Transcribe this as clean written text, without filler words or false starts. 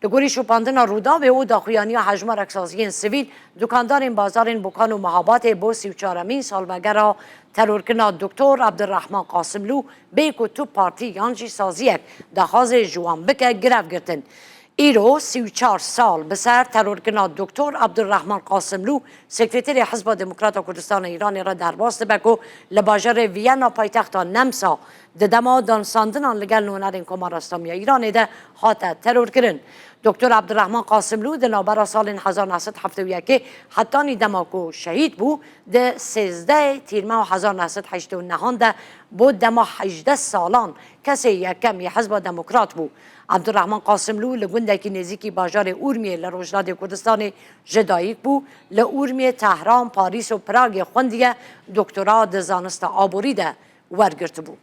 لگوری شوپاندنا رودا به او داخویانی حجم رکسازی سیویل دکاندار بازار بکان و محابات با 34مین سالمگر ترورکنا دکتر عبدالرحمن قاسملو به که تو پارتی یانجی سازیک دخواز جوان بکه گرف گرتن. ایرو 34 سال بسر ترورکنا دکتر عبدالرحمن قاسملو سکرتری حزب دموکرات کردستان ایران را درباست بکو لباجر وینا پایتخت نمسا دما دانساندنان لگل نونرین کمار اسلامی ایران ده حاتا ترور کرن. دکتر عبدالرحمن قاسملو ده نابرا سال 1971 حتی دماکو شهید بو ده 13 تیر ماه 1989 ده بود دما 18 سالان کسی یکم حزب دموکرات بو. عبدالرحمن قاسملو لگونده که نزیکی باجار اورمیه لروجلاد کردستان جدایک بو لورمیه تهران پاریس و پراگ خوندیه دکترا ده زانست آبوری ده ورگرت بو.